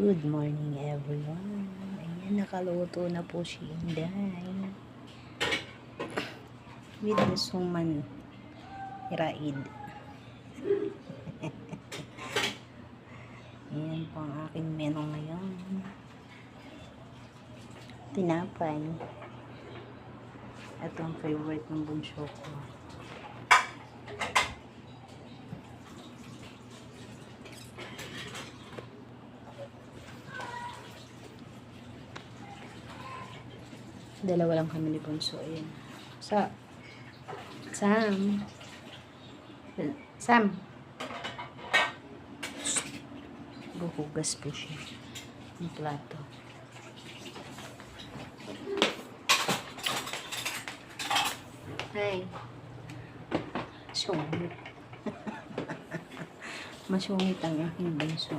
Good morning everyone. Ayan, nakaluto na po si Inday. With the suman iraid. Ayan po ang aking menu ngayon. Tinapay. Ito ang favorite ng bunso ko. Dalawa lang kami ni bunso. Ayan. Sam. Buhugas po siya ng plato. Ay. Sungit. Masungit ang aking bunso.